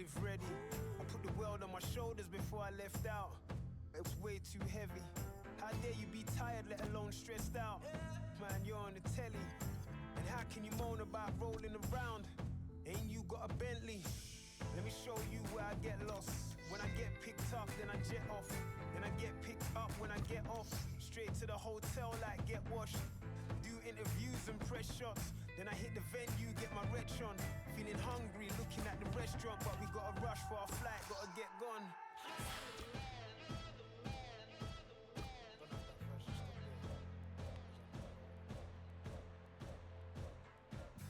live ready. I put the world on my shoulders before I left out. It was way too heavy. How dare you be tired, let alone stressed out? Man, you're on the telly. And how can you moan about rolling around? Ain't you got a Bentley? Let me show you where I get lost. When I get picked up, then I jet off. Then I get picked up when I get off. Straight to the hotel like get washed. Do interviews and press shots. Then I hit the venue, get my retch on. Feeling hungry, looking at the restaurant. But we gotta rush for our flight, gotta get gone.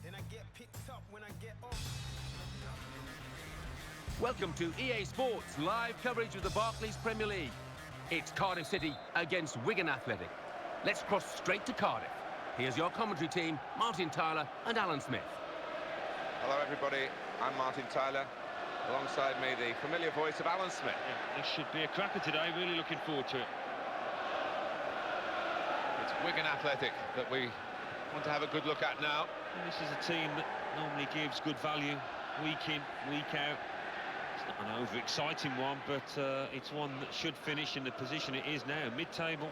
Then I get picked up when I get off. Welcome to EA Sports live coverage of the Barclays Premier League. It's Cardiff City against Wigan Athletic. Let's cross straight to Cardiff. Here's your commentary team, Martin Tyler and Alan Smith. Hello everybody, I'm Martin Tyler. Alongside me, the familiar voice of Alan Smith. Yeah, this should be a cracker today, really looking forward to it. It's Wigan Athletic that we want to have a good look at now. And this is a team that normally gives good value week in, week out. It's not an over-exciting one, but it's one that should finish in the position it is now, mid-table.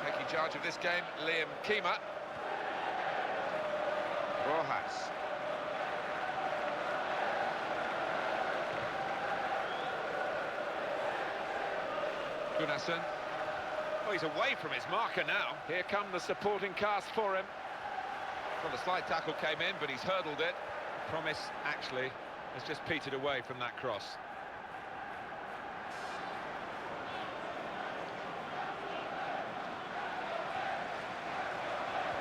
Taking charge of this game, Liam Keema. Rojas. Gunnarsson. Oh, he's away from his marker now. Here come the supporting cast for him. Well, the slight tackle came in, but he's hurdled it. Promise, actually, has just petered away from that cross.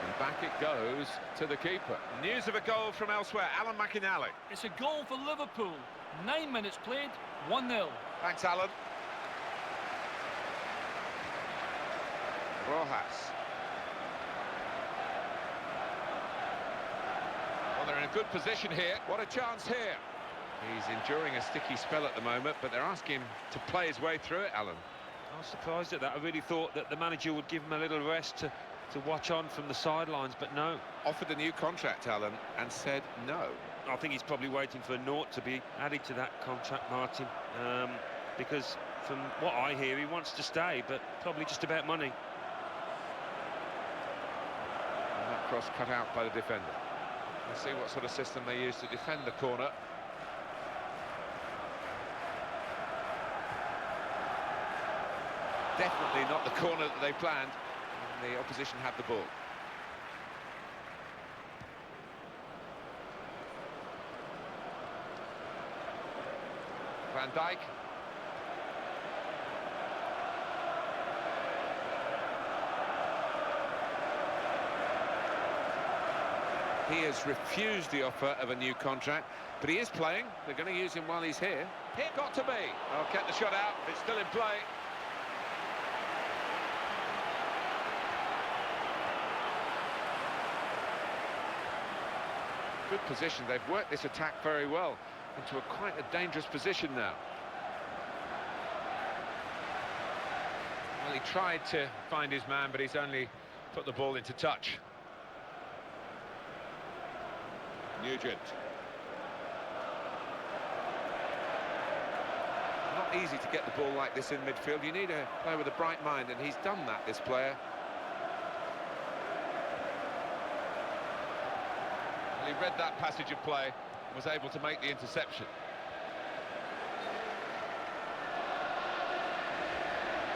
And back it goes to the keeper. News of a goal from elsewhere, Alan McInally. It's a goal for Liverpool. 9 minutes played, 1-0. Thanks, Alan. Rojas. Well, they're in a good position here. What a chance here. He's enduring a sticky spell at the moment, but they're asking him to play his way through it, Alan. I was surprised at that. I really thought that the manager would give him a little rest to watch on from the sidelines, but no. Offered a new contract, Alan, and said no. I think he's probably waiting for a naught to be added to that contract, Martin, because from what I hear, he wants to stay, but probably just about money. And that cross cut out by the defender. We'll see what sort of system they use to defend the corner. Definitely not the corner that they planned, and the opposition had the ball. Van Dijk. He has refused the offer of a new contract, but he is playing. They're going to use him while he's here. Here got to be. Oh, kept the shot out. It's still in play. Good position. They've worked this attack very well into quite a dangerous position now. Well, he tried to find his man, but he's only put the ball into touch. Nugent. Not easy to get the ball like this in midfield. You need a player with a bright mind, and he's done that, this player. Well, he read that passage of play and was able to make the interception.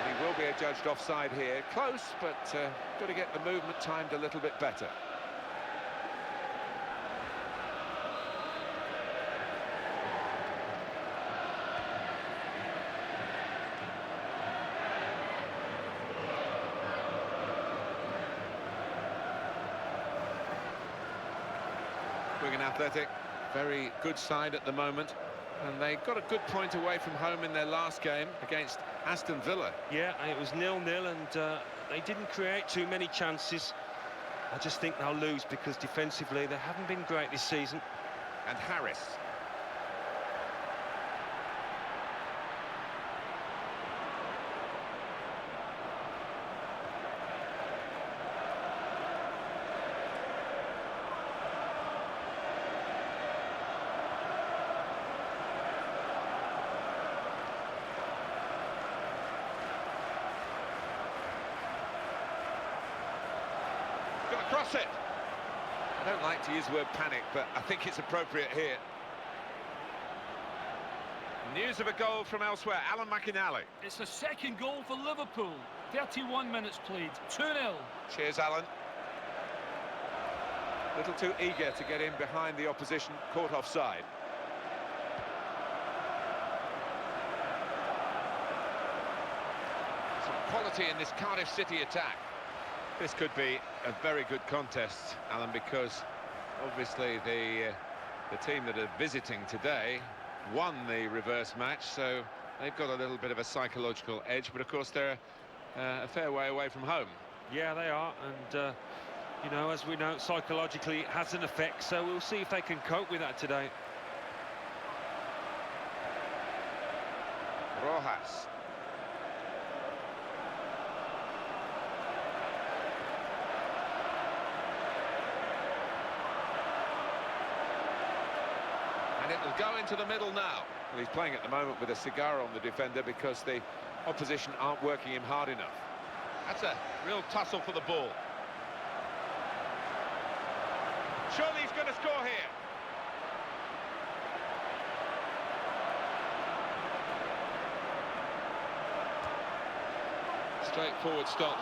And he will be adjudged offside here. Close, but got to get the movement timed a little bit better. Wigan Athletic, very good side at the moment, and they got a good point away from home in their last game against Aston Villa. Yeah, it was 0-0, and they didn't create too many chances. I just think they'll lose because defensively they haven't been great this season. And Harris. cross it. I don't like to use the word panic, but I think it's appropriate here. News of a goal from elsewhere, Alan McInally. It's a second goal for Liverpool. 31 minutes played, 2-0. Cheers, Alan. A little too eager to get in behind the opposition, caught offside. Some quality in this Cardiff City attack. This could be a very good contest, Alan, because obviously the team that are visiting today won the reverse match, so they've got a little bit of a psychological edge, but of course they're a fair way away from home. Yeah, they are, and you know, as we know, psychologically it has an effect, so we'll see if they can cope with that today. Rojas. And it will go into the middle now. Well, he's playing at the moment with a cigar on the defender because the opposition aren't working him hard enough. That's a real tussle for the ball. Surely he's going to score here. Straightforward stop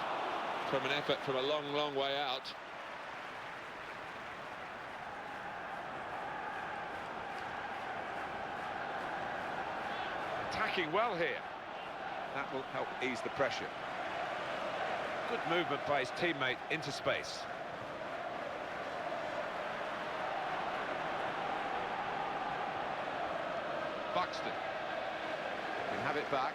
from an effort from a long, long way out. Attacking well here. That will help ease the pressure. Good movement by his teammate into space. Buxton can have it back.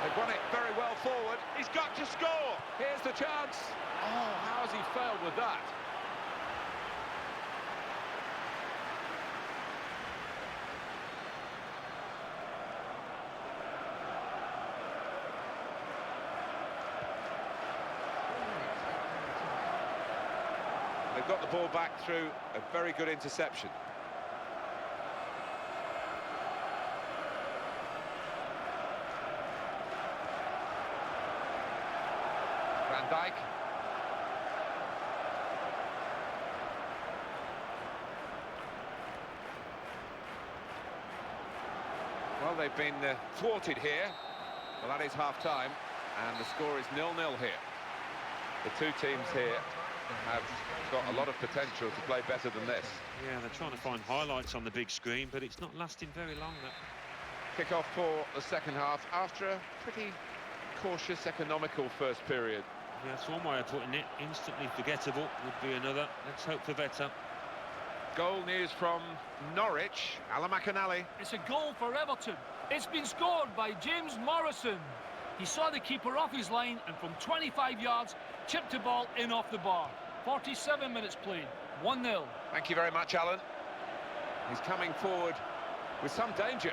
They've won it very well forward. He's got to score. Here's the chance. Oh, how has he failed with that? They've got the ball back through a very good interception. Van Dijk. Well, they've been thwarted here. Well, that is half-time, and the score is 0-0 here. The two teams here have got a lot of potential to play better than this. Yeah, they're trying to find highlights on the big screen, but it's not lasting very long, that. Kick-off for the second half after a pretty cautious, economical first period. Yeah, that's one way of putting it. Instantly forgettable would be another. Let's hope for better. Goal news from Norwich, Alan McInally. It's a goal for Everton. It's been scored by James Morrison. He saw the keeper off his line and from 25 yards chipped the ball in off the bar. 47 minutes played, 1-0. Thank you very much, Alan. He's coming forward with some danger.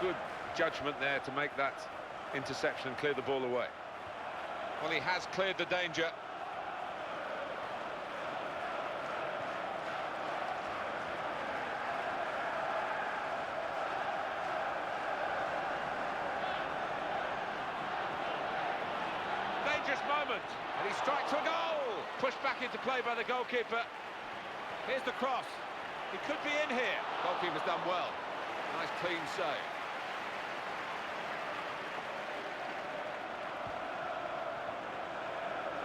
Good judgment there to make that interception and clear the ball away. Well, he has cleared the danger. Dangerous moment, and he strikes a goal. Pushed back into play by the goalkeeper. Here's the cross. He could be in here. Goalkeeper's done well. Nice clean save.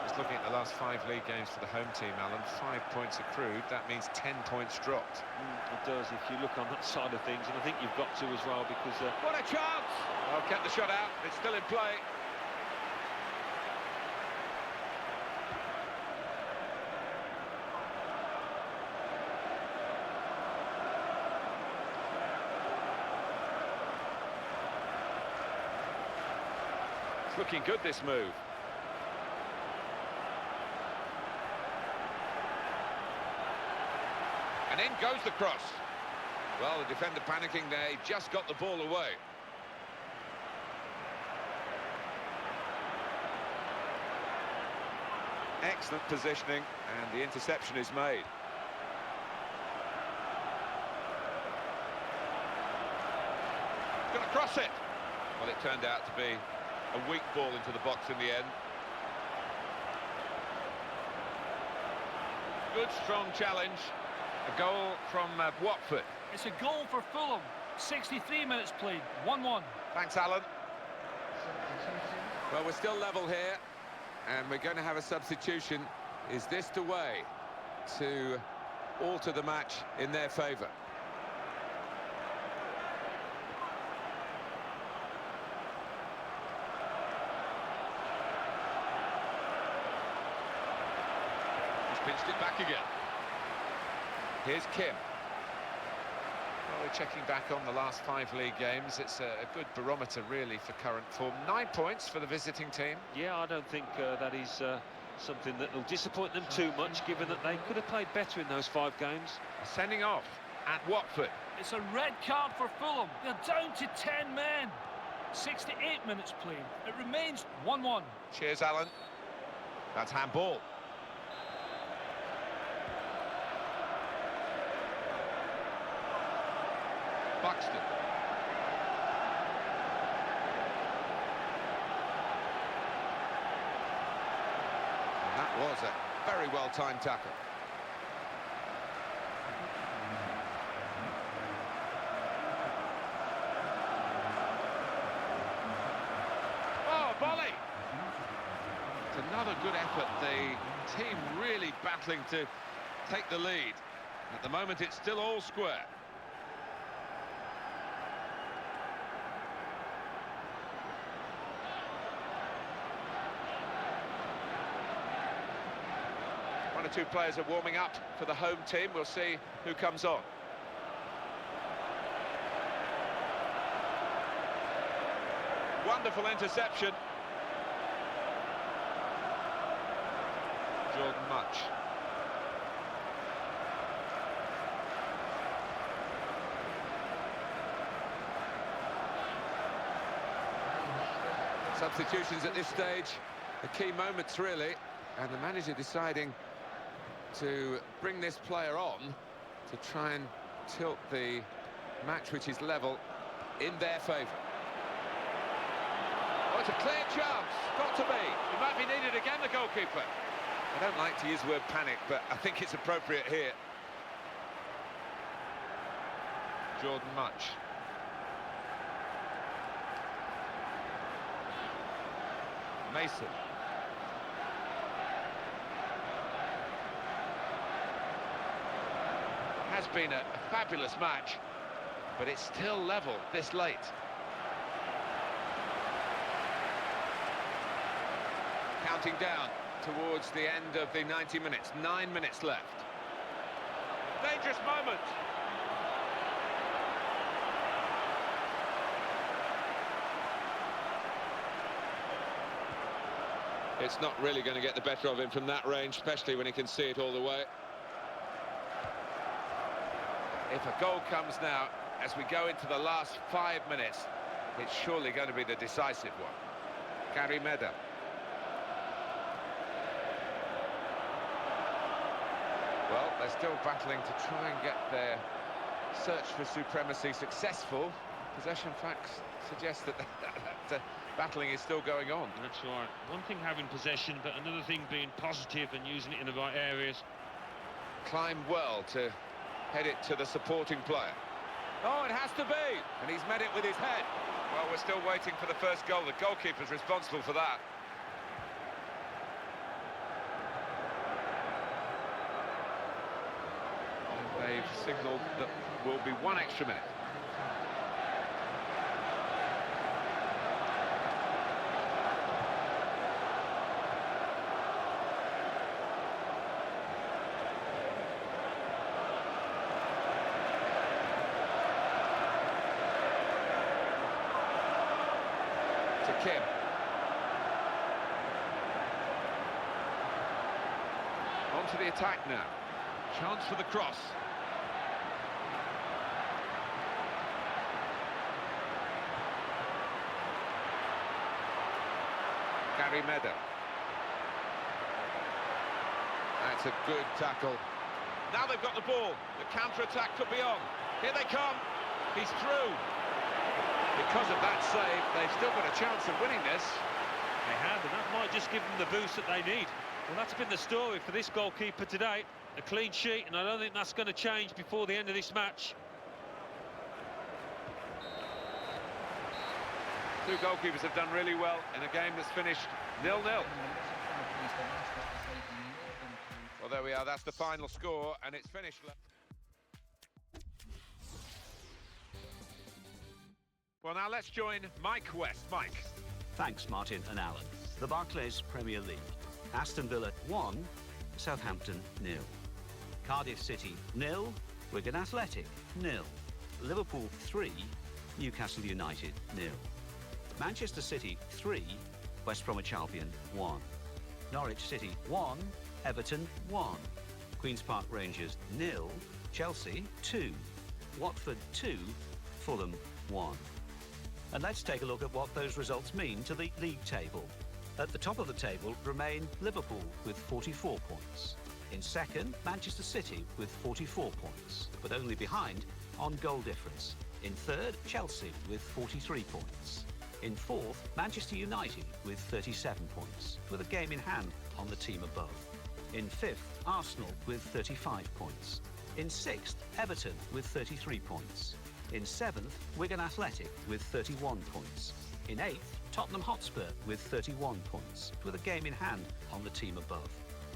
Just looking at the last 5 league games for the home team, Alan, 5 points accrued. That means 10 points dropped. It does, if you look on that side of things, and I think you've got to as well, because... What a chance! Well, kept the shot out. It's still in play. It's looking good, this move. And in goes the cross. Well, the defender panicking there, he just got the ball away. Excellent positioning, and the interception is made. Gonna cross it. Well, it turned out to be a weak ball into the box in the end. Good, strong challenge. A goal from Watford. It's a goal for Fulham. 63 minutes played, 1-1. Thanks, Alan. Well, we're still level here, and we're going to have a substitution. Is this the way to alter the match in their favour? He's pinched it back again. Here's Kim. Well, we're checking back on the last 5 league games. It's a good barometer, really, for current form. 9 points for the visiting team. Yeah, I don't think that is something that will disappoint them too much, given that they could have played better in those 5 games. Sending off at Watford. It's a red card for Fulham. They're down to 10 men. 68 minutes played. It remains 1-1. Cheers, Alan. That's handball. Buxton. And that was a very well-timed tackle. Oh, volley! It's another good effort. The team really battling to take the lead. At the moment, it's still all square. One or two players are warming up for the home team. We'll see who comes on. Wonderful interception. Jordan Much. Substitutions at this stage, the key moments really, and the manager deciding to bring this player on to try and tilt the match, which is level, in their favour. Oh, it's a clear chance, got to be. It might be needed again, the goalkeeper. I don't like to use the word panic, but I think it's appropriate here. Jordan Much. Mason. Has been a fabulous match, but it's still level this late. Counting down towards the end of the 90 minutes, 9 minutes left. Dangerous moment. It's not really going to get the better of him from that range, especially when he can see it all the way. If a goal comes now, as we go into the last 5 minutes, it's surely going to be the decisive one. Gary Medder. Well, they're still battling to try and get their search for supremacy successful. Possession facts suggest that battling is still going on. That's right. One thing having possession, but another thing being positive and using it in the right areas. Climbed well to head it to the supporting player. Oh, it has to be! And he's met it with his head. Well, we're still waiting for the first goal. The goalkeeper's responsible for that. They've signalled that will be 1 extra minute. To Kim. On to the attack now. Chance for the cross. Gary Medder. That's a good tackle. Now they've got the ball. The counter-attack could be on. Here they come. He's through. Because of that save, they've still got a chance of winning this. They have, and that might just give them the boost that they need. Well, that's been the story for this goalkeeper today. A clean sheet, and I don't think that's going to change before the end of this match. Two goalkeepers have done really well in a game that's finished 0-0. Well, there we are. That's the final score, and it's finished. Well, now let's join Mike West. Mike. Thanks, Martin and Alan. The Barclays Premier League. Aston Villa 1, Southampton 0. Cardiff City 0, Wigan Athletic 0. Liverpool 3, Newcastle United 0. Manchester City 3, West Bromwich Albion 1. Norwich City 1, Everton 1. Queen's Park Rangers 0, Chelsea 2. Watford 2, Fulham 1. And let's take a look at what those results mean to the league table. At the top of the table remain Liverpool with 44 points. In second, Manchester City with 44 points, but only behind on goal difference. In third, Chelsea with 43 points. In fourth, Manchester United with 37 points, with a game in hand on the team above. In fifth, Arsenal with 35 points. In sixth, Everton with 33 points. In seventh, Wigan Athletic with 31 points. In eighth, Tottenham Hotspur with 31 points, with a game in hand on the team above.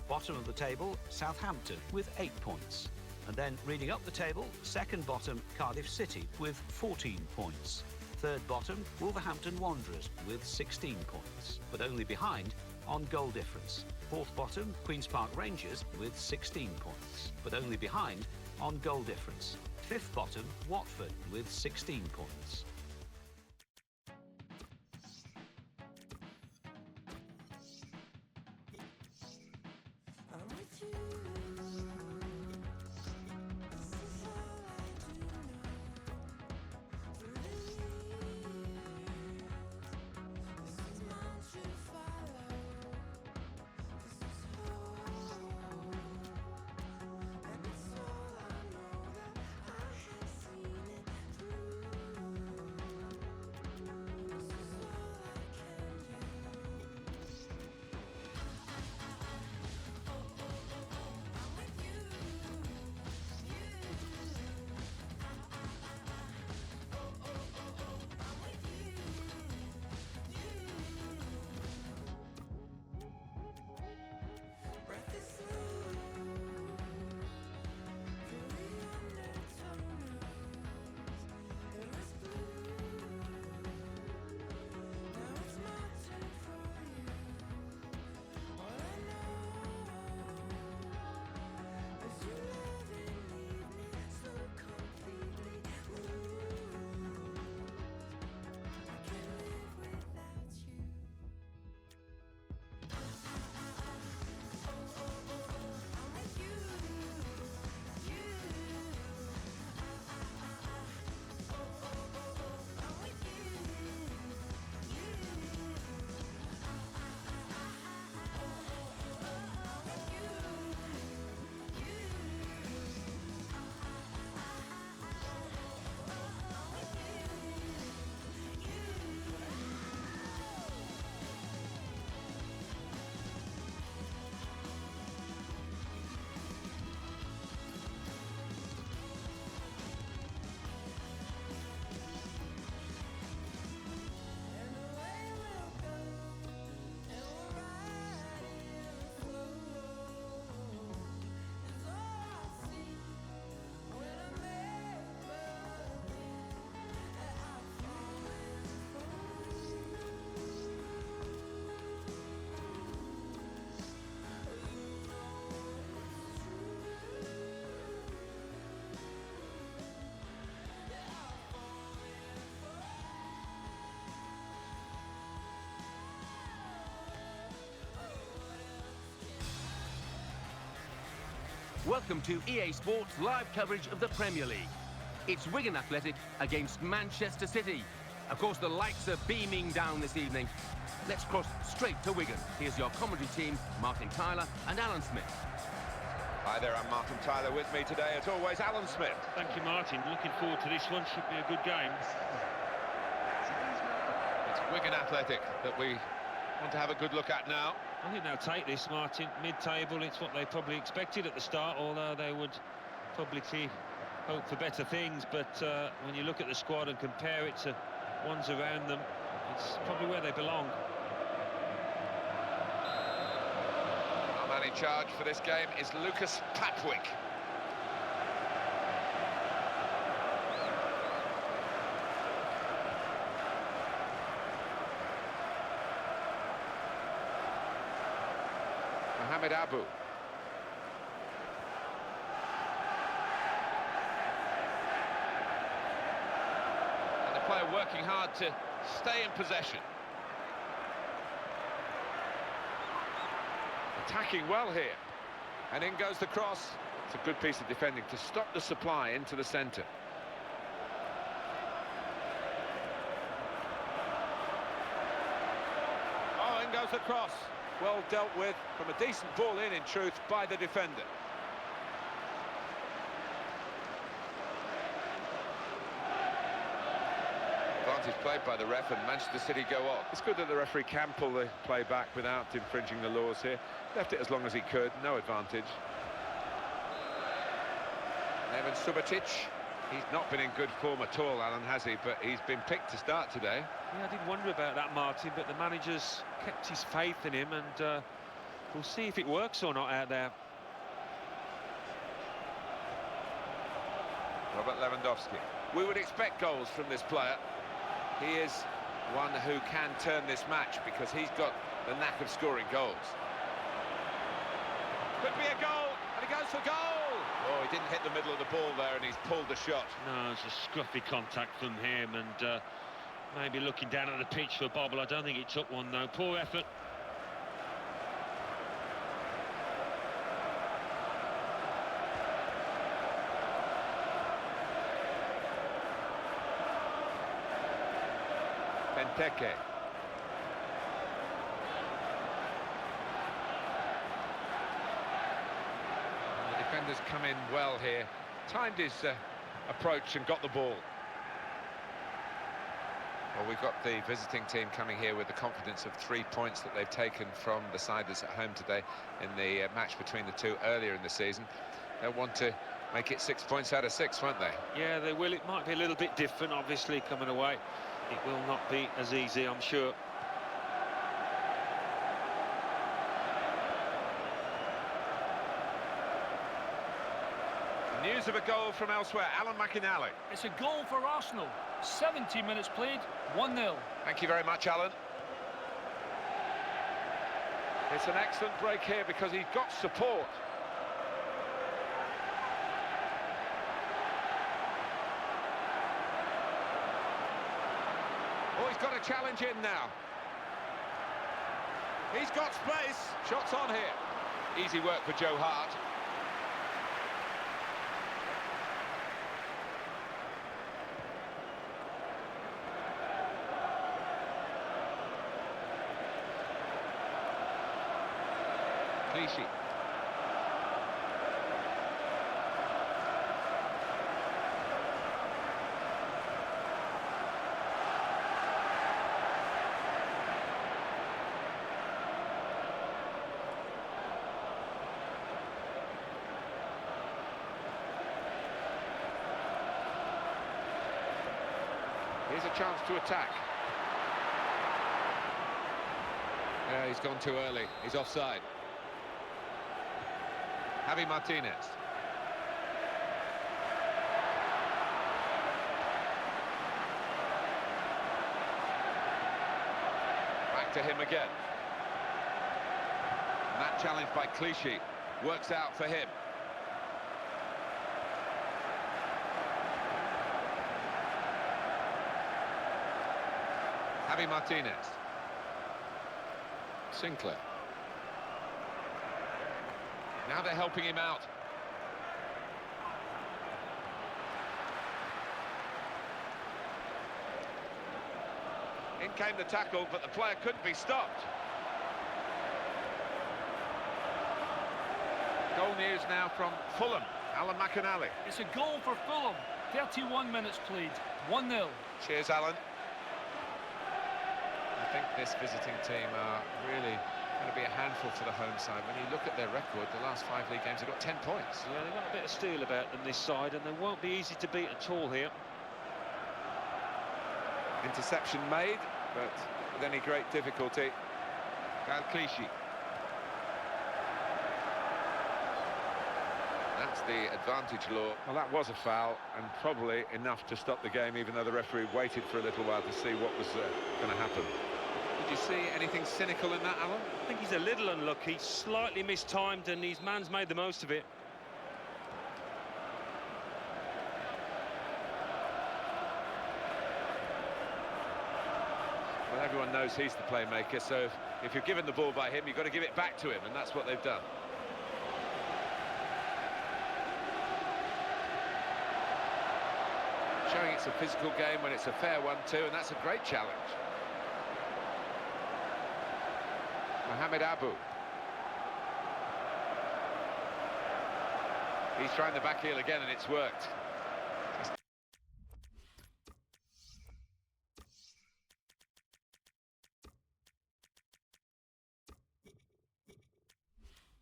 Bottom of the table, Southampton with 8 points. And then reading up the table, second bottom, Cardiff City with 14 points. Third bottom, Wolverhampton Wanderers with 16 points, but only behind on goal difference. Fourth bottom, Queen's Park Rangers with 16 points, but only behind on goal difference. Fifth bottom, Watford with 16 points. Welcome to EA Sports live coverage of the Premier League. It's Wigan Athletic against Manchester City. Of course, the lights are beaming down this evening. Let's cross straight to Wigan. Here's your commentary team, Martin Tyler and Alan Smith. Hi there, I'm Martin Tyler. With me today, as always, Alan Smith. Thank you, Martin. Looking forward to this one. Should be a good game. It's Wigan Athletic that we want to have a good look at now. I think they'll take this, Martin. Mid-table, it's what they probably expected at the start, although they would publicly hope for better things. But when you look at the squad and compare it to ones around them, it's probably where they belong. Our man in charge for this game is Lucas Papwick. Mohamed Abu. And the player working hard to stay in possession. Attacking well here. And in goes the cross. It's a good piece of defending to stop the supply into the centre. Oh, in goes the cross. Well dealt with from a decent ball in truth, by the defender. Advantage played by the ref, and Manchester City go on. It's good that the referee can pull the play back without infringing the laws here. Left it as long as he could, no advantage. Neven Subotic, he's not been in good form at all, Alan, has he? But he's been picked to start today. Yeah, I did wonder about that, Martin, but the manager's kept his faith in him, and we'll see if it works or not out there. Robert Lewandowski. We would expect goals from this player. He is one who can turn this match because he's got the knack of scoring goals. Could be a goal, and he goes for goal! Oh, he didn't hit the middle of the ball there, and he's pulled the shot. No, it's a scruffy contact from him, and maybe looking down at the pitch for a bobble. I don't think he took one, though. Poor effort. Benteke. The defenders come in well here. Timed his approach and got the ball. Well, we've got the visiting team coming here with the confidence of 3 points that they've taken from the side that's at home today in the match between the two earlier in the season. They'll want to make it 6 points out of 6, won't they? Yeah, they will. It might be a little bit different, obviously, coming away. It will not be as easy, I'm sure. News of a goal from elsewhere. Alan McInally. It's a goal for Arsenal. 70 minutes played, 1-0. Thank you very much, Alan. It's an excellent break here because he's got support. Oh, he's got a challenge in now. He's got space. Shots on here. Easy work for Joe Hart. Clichy. Here's a chance to attack. Yeah, he's gone too early. He's offside. Javi Martinez. Back to him again. And that challenge by Clichy works out for him. Javi Martinez. Sinclair. Now they're helping him out. In came the tackle, but the player couldn't be stopped. Goal news now from Fulham. Alan McInally. It's a goal for Fulham. 31 minutes played. 1-0. Cheers, Alan. I think this visiting team are really going to be a handful for the home side. When you look at their record, the last 5 league games, they've got 10 points. Yeah, they've got a bit of steel about them, this side, and they won't be easy to beat at all here. Interception made, but with any great difficulty. Clichy. That's the advantage law. Well, that was a foul, and probably enough to stop the game, even though the referee waited for a little while to see what was going to happen. Did you see anything cynical in that, Alan? I think he's a little unlucky, slightly mistimed, and his man's made the most of it. Well, everyone knows he's the playmaker, so if you're given the ball by him, you've got to give it back to him, and that's what they've done. Showing it's a physical game when it's a fair one too, and that's a great challenge. Mohamed Abu. He's trying the back heel again, and it's worked.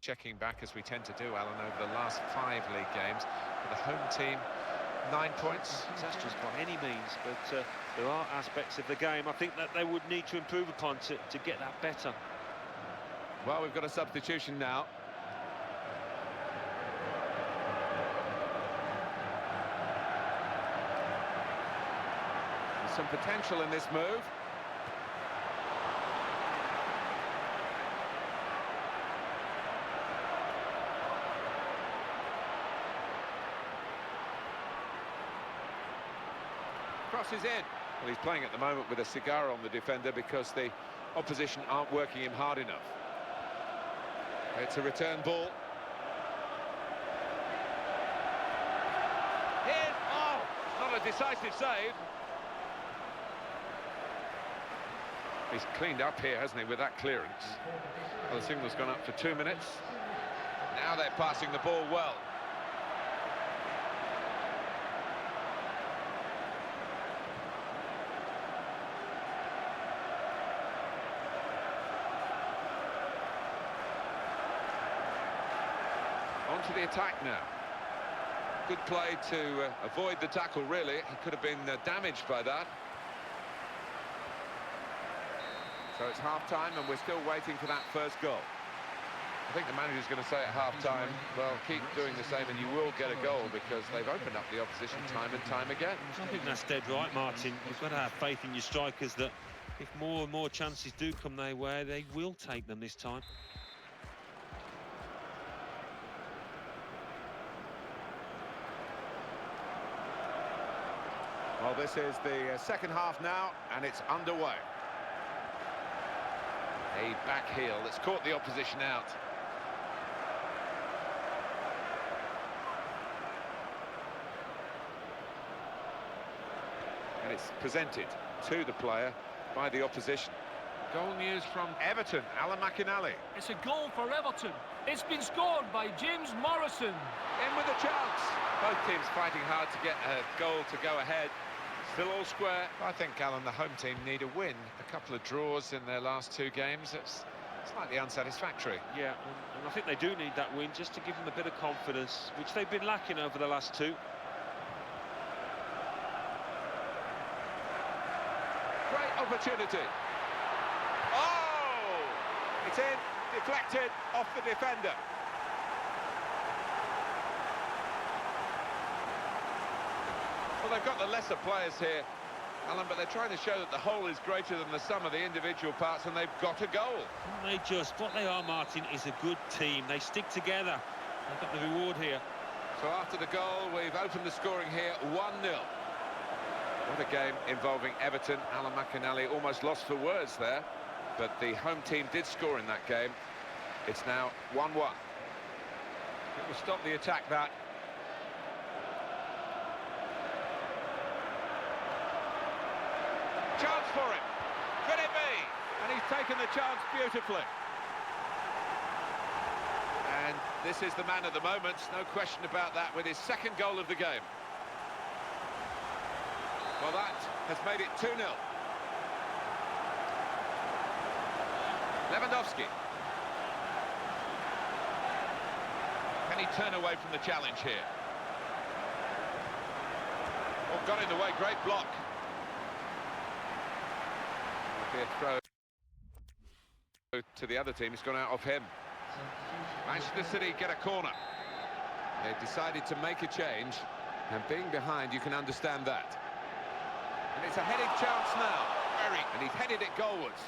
Checking back, as we tend to do, Alan, over the last 5 league games, for the home team, 9 points. Disastrous by any means, but there are aspects of the game I think that they would need to improve upon to get that better. Well, we've got a substitution now. There's some potential in this move. Crosses in. Well, he's playing at the moment with a cigar on the defender because the opposition aren't working him hard enough. It's a return ball. Hit! Oh, not a decisive save. He's cleaned up here, hasn't he, with that clearance. Well, the signal's gone up for 2 minutes. Now they're passing the ball well. On to the attack now. Good play to avoid the tackle, really. He could have been damaged by that. So it's half-time, and we're still waiting for that first goal. I think the manager's going to say at half-time, well, keep doing the same and you will get a goal, because they've opened up the opposition time and time again. I think that's dead right, Martin. You've got to have faith in your strikers that if more and more chances do come their way, they will take them this time. Well, this is the second half now, and it's underway. A back heel that's caught the opposition out. And it's presented to the player by the opposition. Goal news from Everton, Alan McInally. It's a goal for Everton. It's been scored by James Morrison. In with a chance. Both teams fighting hard to get a goal to go ahead. Still all square. I think, Alan, the home team need a win. A couple of draws in their last 2 games. It's slightly unsatisfactory. Yeah, and I think they do need that win just to give them a bit of confidence, which they've been lacking over the last 2. Great opportunity. Oh! It's in, deflected off the defender. Well, they've got the lesser players here, Alan, but they're trying to show that the whole is greater than the sum of the individual parts, and they've got a goal. What they are, Martin, is a good team. They stick together. They've got the reward here. So after the goal, we've opened the scoring here, 1-0. What a game involving Everton. Alan McInally almost lost for words there, but the home team did score in that game. It's now 1-1. It will stop the attack, that. Chance for him. Could it be? And he's taken the chance beautifully. And This is the man at the moment, no question about that, with his second goal of the game. Well, that has made it 2-0. Lewandowski. Can he turn away from the challenge here? Oh, got in the way, great block. Be a throw to the other team, it's gone out of him. Manchester City get a corner. They decided to make a change, and being behind, you can understand that. And it's a headed chance now. And he's headed it goalwards.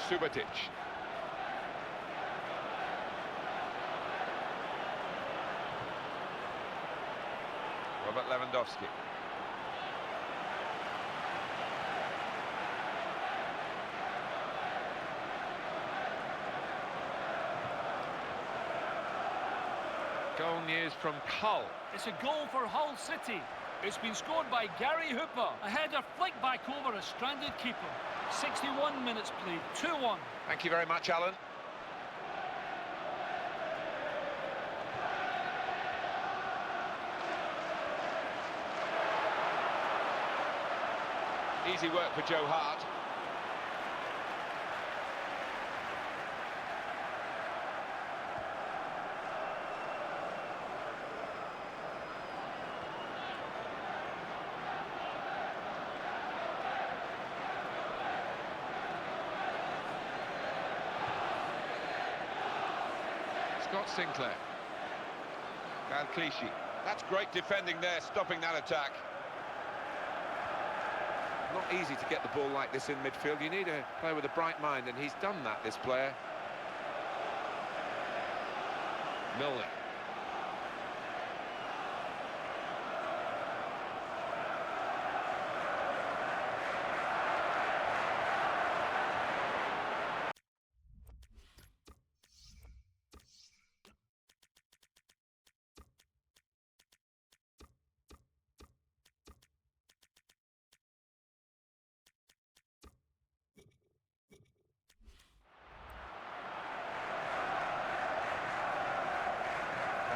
Subotic. Robert Lewandowski. Goal news from Hull. It's a goal for Hull City. It's been scored by Gary Hooper. A header flicked back over a stranded keeper. 61 minutes played, 2-1. Thank you very much, Alan. Easy work for Joe Hart. Scott Sinclair. Clichy. That's great defending there, stopping that attack. Not easy to get the ball like this in midfield. You need a player with a bright mind, and he's done that, this player. Milner.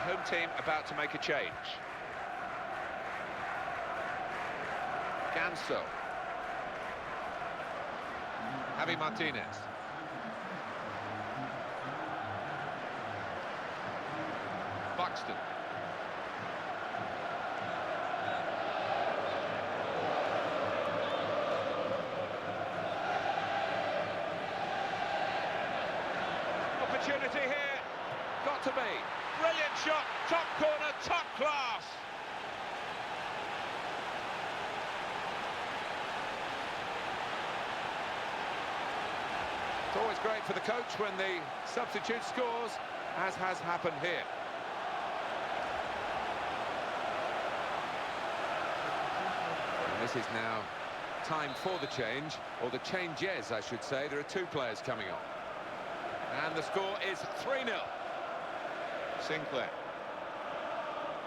Home team about to make a change. Ganso. Javi Martinez. Buxton. Opportunity here. Got to be. Brilliant shot, top corner, top class. It's always great for the coach when the substitute scores, as has happened here. And this is now time for the change, or the changes, I should say. There are two players coming on. And the score is 3-0. Sinclair.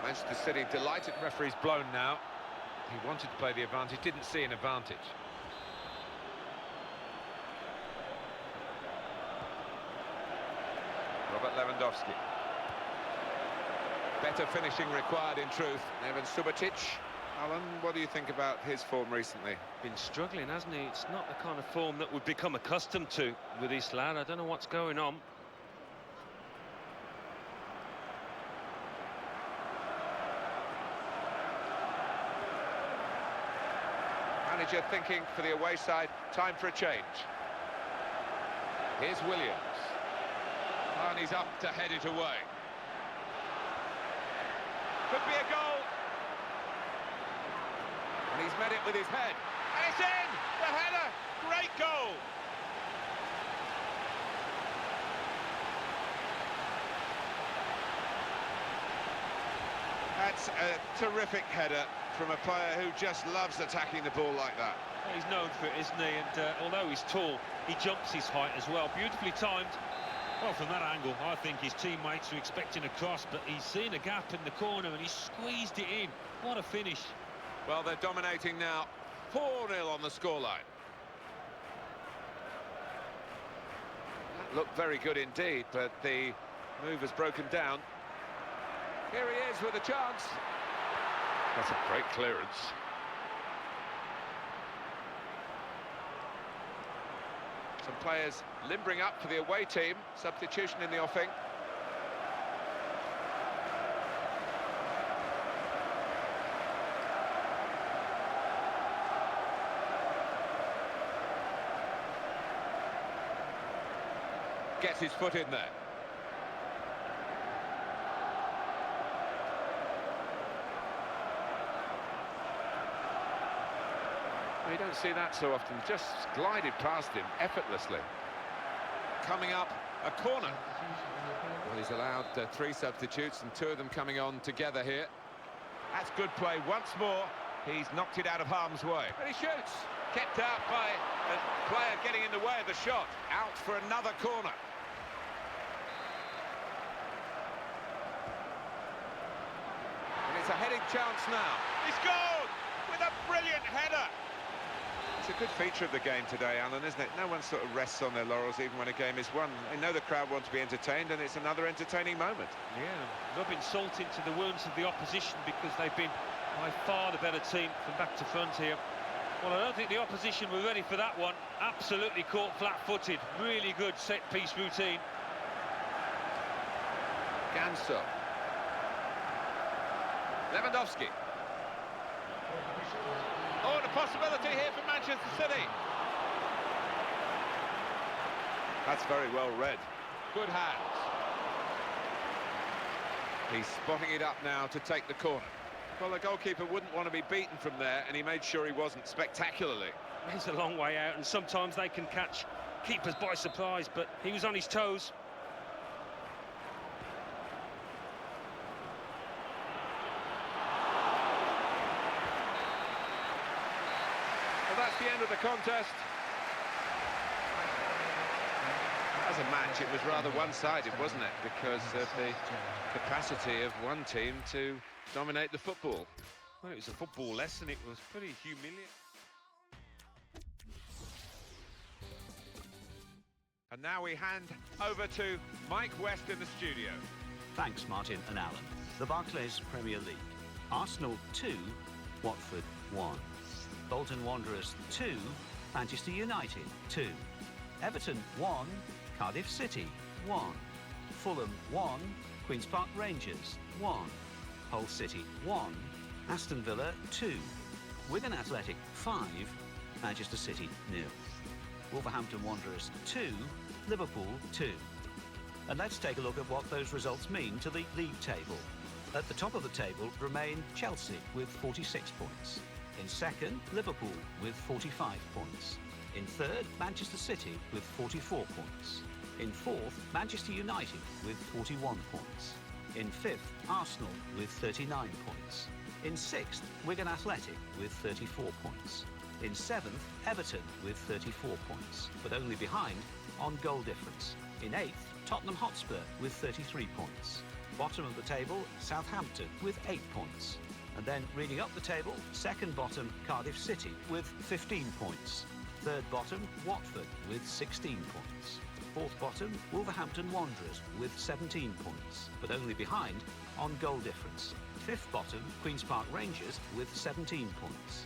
Manchester City delighted. Referee's blown now. He wanted to play the advantage, didn't see an advantage. Robert Lewandowski. Better finishing required in truth. Evan Subotic. Alan, what do you think about his form recently? Been struggling, hasn't he? It's not the kind of form that we've become accustomed to with this lad. I don't know what's going on. Manager thinking for the away side, time for a change. Here's Williams. And he's up to head it away. Could be a goal. And he's met it with his head. And it's in! The header! Great goal! That's a terrific header from a player who just loves attacking the ball like that. Well, he's known for it, isn't he? And although he's tall, he jumps his height as well. Beautifully timed. Well, from that angle, I think his teammates were expecting a cross, but he's seen a gap in the corner and he squeezed it in. What a finish. Well, they're dominating now. 4-0 on the scoreline. looked very good indeed, but the move has broken down. Here he is with a chance. That's a great clearance. Some players limbering up for the away team. Substitution in the offing. Gets his foot in there. You don't see that so often. Just glided past him effortlessly. Coming up, a corner. Well, he's allowed 3 substitutes and 2 of them coming on together here. That's good play once more. He's knocked it out of harm's way. And he shoots. Kept out by a player getting in the way of the shot. Out for another corner. And it's a heading chance now. He's scored with a brilliant header. It's a good feature of the game today, Alan, isn't it? No one sort of rests on their laurels even when a game is won. They know the crowd want to be entertained, and it's another entertaining moment. Yeah, rubbing salt into the wounds of the opposition because they've been by far the better team from back to front here. Well, I don't think the opposition were ready for that one. Absolutely caught flat-footed. Really good set-piece routine. Ganso. Lewandowski. Oh, and a possibility here for Manchester City. That's very well read. Good hands. He's spotting it up now to take the corner. Well, the goalkeeper wouldn't want to be beaten from there, and he made sure he wasn't spectacularly. It's a long way out, and sometimes they can catch keepers by surprise, but he was on his toes. Well, that's the end of the contest. As a match, it was rather one-sided, wasn't it? Because of the capacity of one team to dominate the football. Well, it was a football lesson. It was pretty humiliating. And now we hand over to Mike West in the studio. Thanks, Martin and Alan. The Barclays Premier League. Arsenal 2, Watford 1. Bolton Wanderers 2, Manchester United 2. Everton 1, Cardiff City 1. Fulham 1, Queen's Park Rangers 1. Hull City 1, Aston Villa 2. Wigan Athletic 5, Manchester City 0. Wolverhampton Wanderers 2, Liverpool 2. And let's take a look at what those results mean to the league table. At the top of the table remain Chelsea with 46 points. In second, Liverpool with 45 points. In third, Manchester City with 44 points. In fourth, Manchester United with 41 points. In fifth, Arsenal with 39 points. In sixth, Wigan Athletic with 34 points. In seventh, Everton with 34 points, but only behind on goal difference. In eighth, Tottenham Hotspur with 33 points. Bottom of the table, Southampton with 8 points. And then reading up the table, second bottom, Cardiff City with 15 points. Third bottom, Watford with 16 points. Fourth bottom, Wolverhampton Wanderers with 17 points, but only behind on goal difference. Fifth bottom, Queen's Park Rangers with 17 points.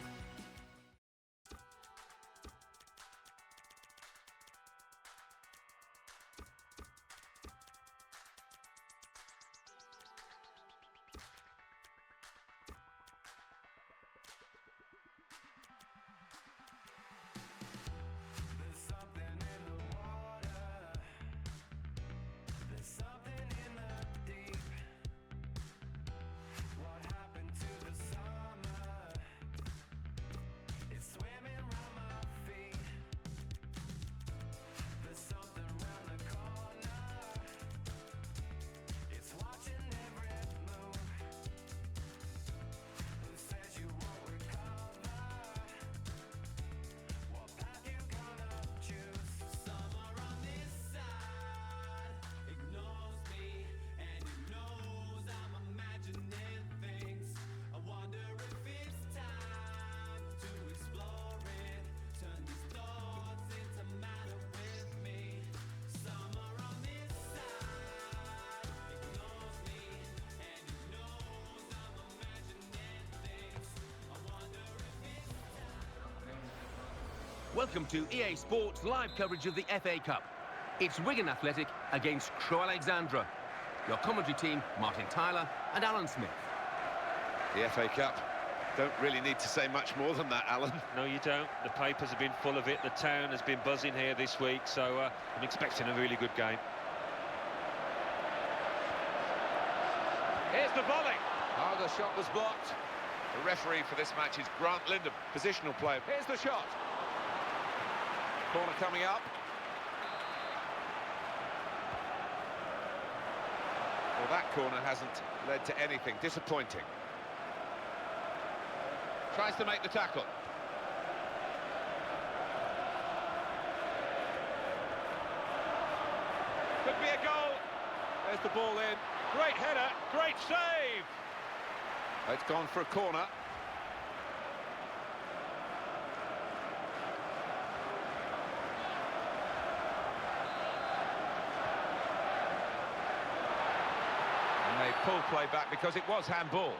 Welcome to EA Sports live coverage of the FA Cup. It's Wigan Athletic against Crewe Alexandra. Your commentary team, Martin Tyler and Alan Smith. The FA Cup. Don't really need to say much more than that, Alan. No, you don't. The papers have been full of it. The town has been buzzing here this week, so I'm expecting a really good game. Here's the volley. Oh, the shot was blocked. The referee for this match is Grant Lindham, positional player. Here's the shot. Corner coming up. Well, that corner hasn't led to anything. Disappointing. Tries to make the tackle. Could be a goal. There's the ball in. Great header, great save. It's gone for a corner. And they pull play back because it was handball.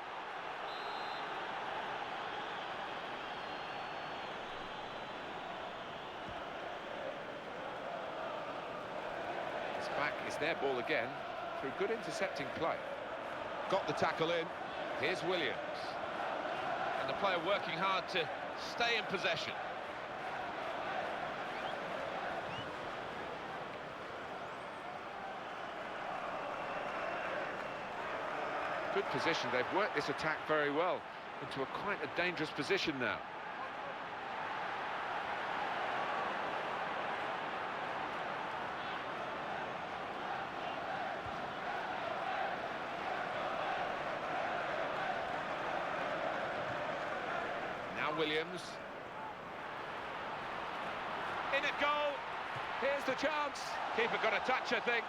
It's back, it's their ball again through good intercepting play. Got the tackle in. Here's Williams. And the player working hard to stay in possession. Good position. They've worked this attack very well into quite a dangerous position now. Williams. In at goal. Here's the chance. Keeper got a touch, I think.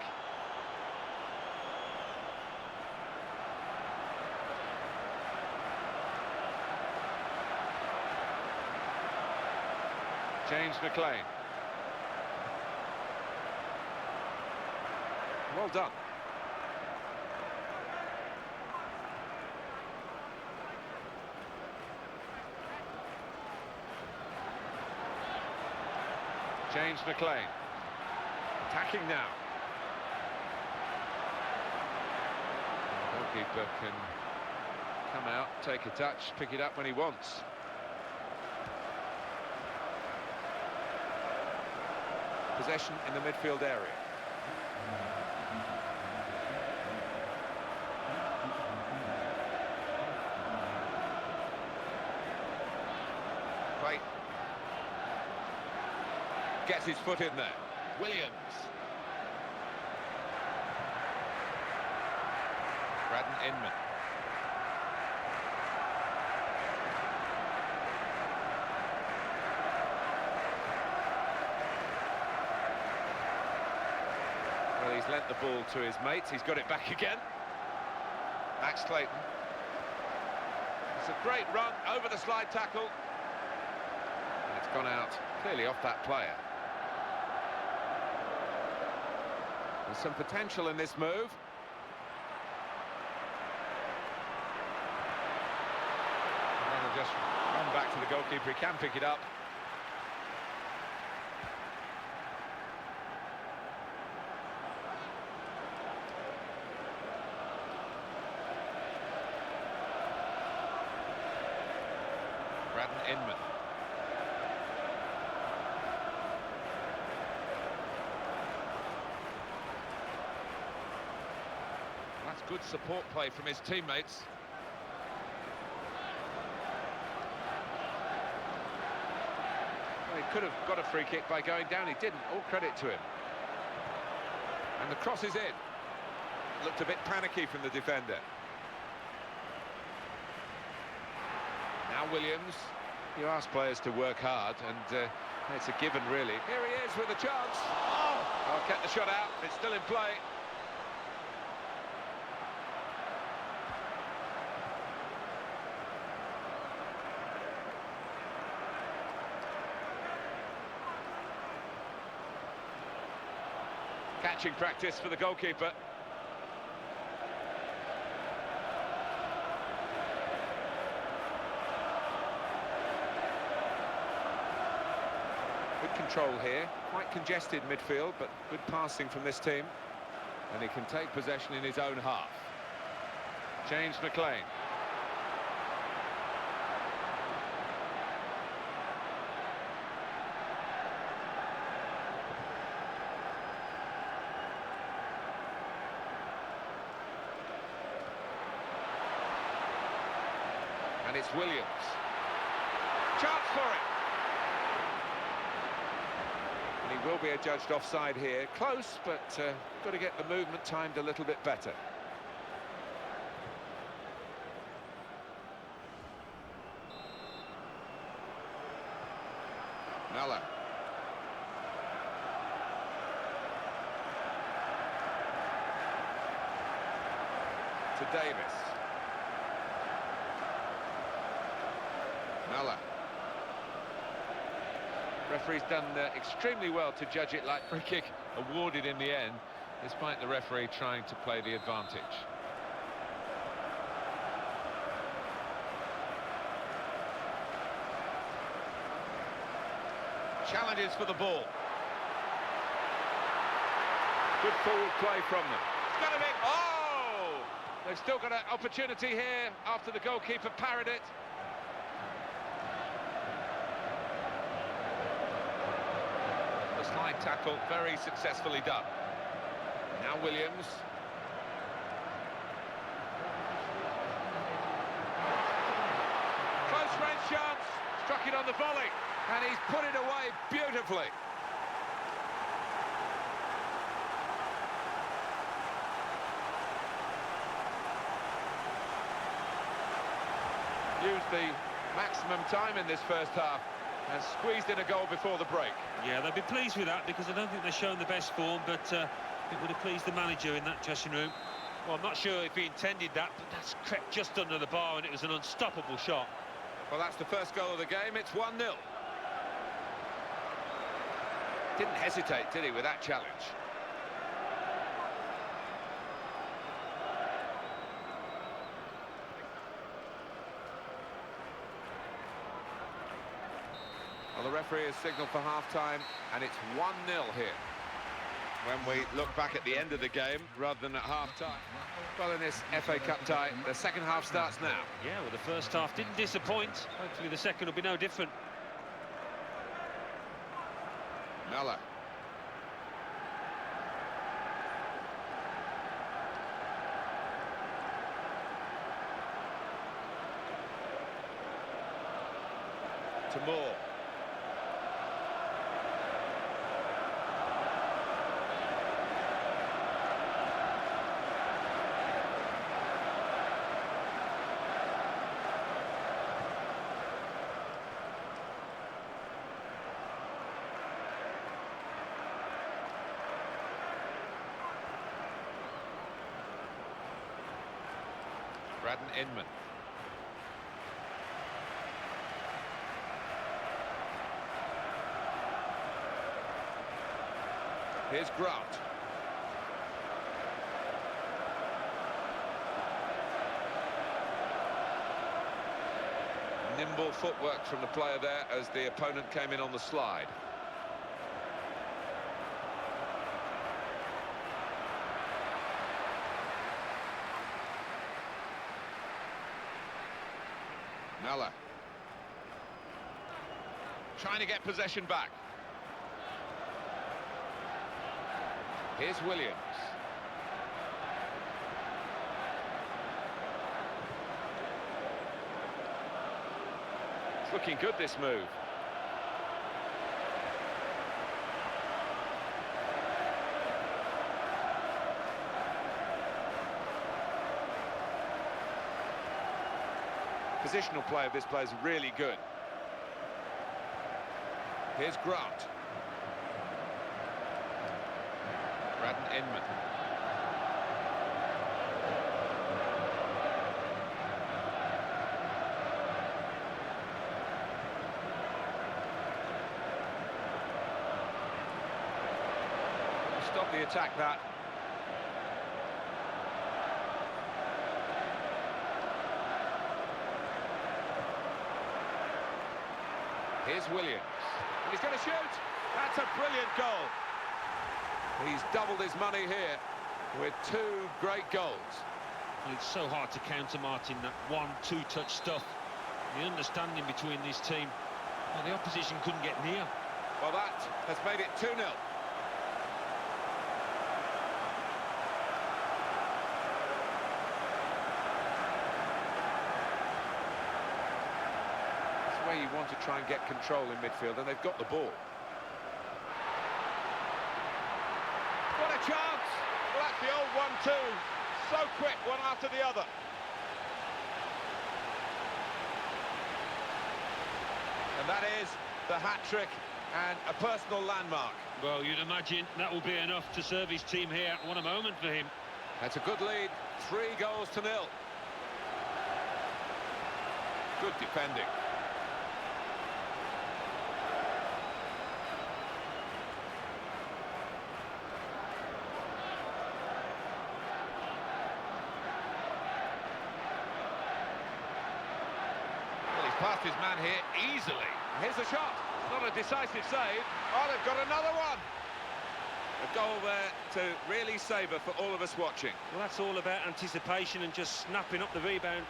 James McLean. Well done. James McLean, attacking now. The goalkeeper can come out, take a touch, pick it up when he wants. Possession in the midfield area. Right. Gets his foot in there. Williams. Braden Inman. Well, he's lent the ball to his mates. He's got it back again. Max Clayton. It's a great run over the slide tackle. And it's gone out clearly off that player. There's some potential in this move. And then he'll just run back to the goalkeeper. He can pick it up. Braden Inman. That's good support play from his teammates. Well, he could have got a free kick by going down. He didn't. All credit to him. And the cross is in. Looked a bit panicky from the defender. Now Williams. You ask players to work hard, and it's a given, really. Here he is with a chance. Oh, kept the shot out. It's still in play. Catching practice for the goalkeeper. control here. Quite congested midfield, but good passing from this team. And he can take possession in his own half. James McLean. And it's Williams. Chance for it. And he will be adjudged offside here. Close, but got to get the movement timed a little bit better. Mellor. To Davis. Mellor. Referee's done extremely well to judge it like free kick awarded in the end, despite the referee trying to play the advantage. Challenges for the ball. Good forward play from them. It's going to be... Oh! They've still got an opportunity here after the goalkeeper parried it. The slide tackle very successfully done. Now Williams. Close range chance. Struck it on the volley. And he's put it away beautifully. Used the maximum time in this first half and squeezed in a goal before the break. Yeah, they'll be pleased with that because I don't think they've shown the best form, but it would have pleased the manager in that dressing room. Well, I'm not sure if he intended that, but that's crept just under the bar and it was an unstoppable shot. Well, that's the first goal of the game. It's 1-0. Didn't hesitate, did he, with that challenge? Well, the referee has signalled for half-time, and it's 1-0 here. When we look back at the end of the game, rather than at half-time. Well, in this FA Cup tie, the second half starts now. Yeah, well, the first half didn't disappoint. Hopefully the second will be no different. Mellor. To Moore. Braden Inman. Here's Grant. Nimble footwork from the player there as the opponent came in on the slide. Mellor. Trying to get possession back. Here's Williams. It's looking good, this move. Positional play of this player is really good. Here's Grant. Braden Inman. Stop the attack, that. Here's Williams. And he's going to shoot. That's a brilliant goal. He's doubled his money here with 2 great goals. Well, it's so hard to counter, Martin, that 1-2 touch stuff. The understanding between this team, well, the opposition couldn't get near. Well, that has made it 2-0. That's where you want to try and get control in midfield, and they've got the ball. What a chance! Well, that's the old 1-2. So quick, one after the other. And that is the hat-trick and a personal landmark. Well, you'd imagine that will be enough to serve his team here. What a moment for him. That's a good lead, 3-0. Good defending. Well, he's passed his man here easily. Here's a shot. Not a decisive save. Oh, they've got another one. A goal there to really savour for all of us watching. Well, that's all about anticipation and just snapping up the rebound.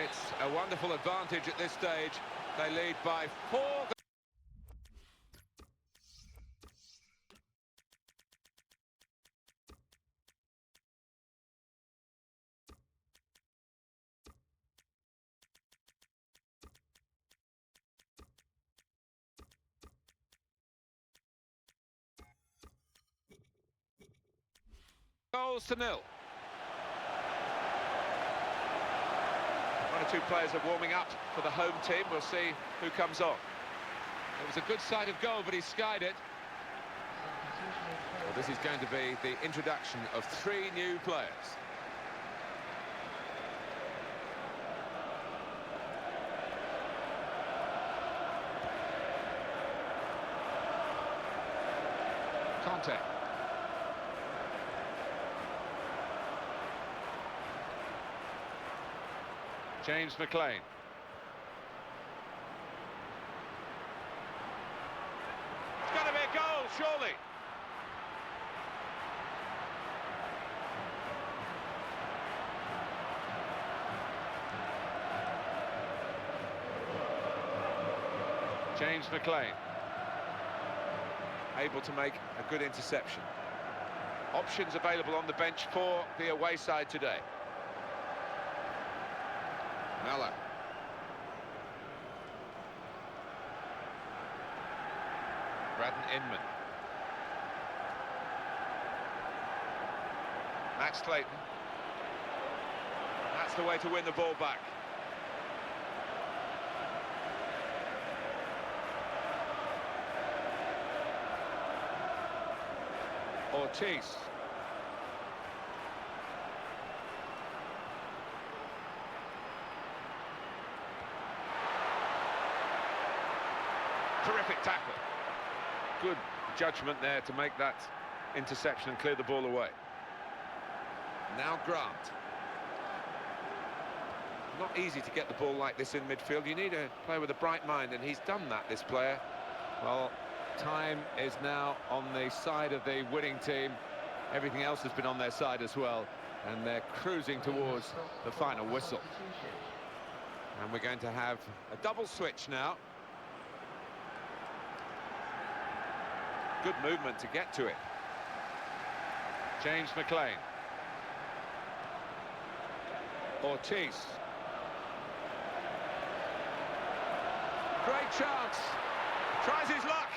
It's a wonderful advantage at this stage. They lead by 4. Goals to nil. 1 or 2 players are warming up for the home team. We'll see who comes on. It was a good sight of goal, but he skied it. Well, this is going to be the introduction of 3 new players. Conte. James McLean. It's going to be a goal, surely. James McLean. Able to make a good interception. Options available on the bench for the away side today. Mella. Braden Inman. Max Clayton. That's the way to win the ball back. Ortiz. Terrific tackle. Good judgment there to make that interception and clear the ball away. Now Grant. Not easy to get the ball like this in midfield. You need a player with a bright mind, and he's done that, this player. Well, time is now on the side of the winning team. Everything else has been on their side as well, and they're cruising towards the final whistle. And we're going to have a double switch now. Good movement to get to it. James McLean. Ortiz. Great chance. Tries his luck.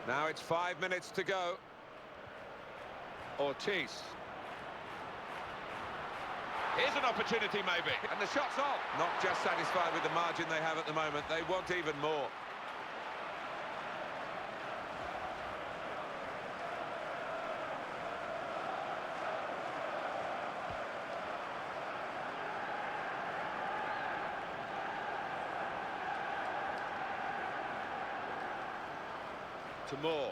Now it's 5 minutes to go. Ortiz. Here's an opportunity, maybe. And the shot's on. Not just satisfied with the margin they have at the moment. They want even more. To Moore.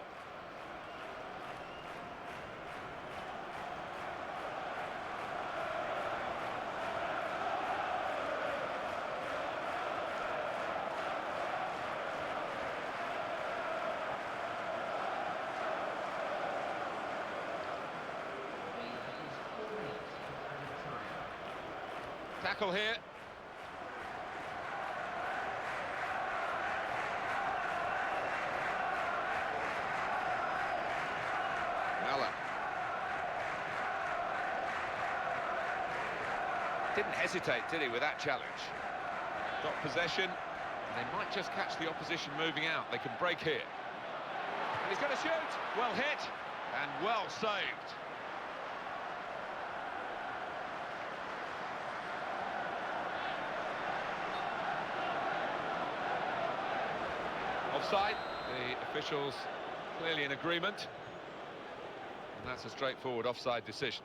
Tackle here. Mella. Didn't hesitate, did he, with that challenge? Got possession, and they might just catch the opposition moving out. They can break here. And he's going to shoot. Well hit, and well saved. Offside. The officials clearly in agreement. And that's a straightforward offside decision.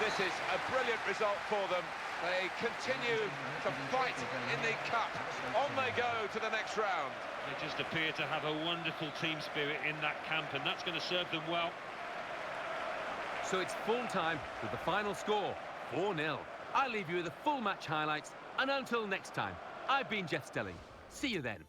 This is a brilliant result for them. They continue to fight in the cup. On they go to the next round. They just appear to have a wonderful team spirit in that camp, and that's going to serve them well. So it's full time with the final score, 4-0. I'll leave you with the full match highlights, and until next time, I've been Jeff Stelling. See you then.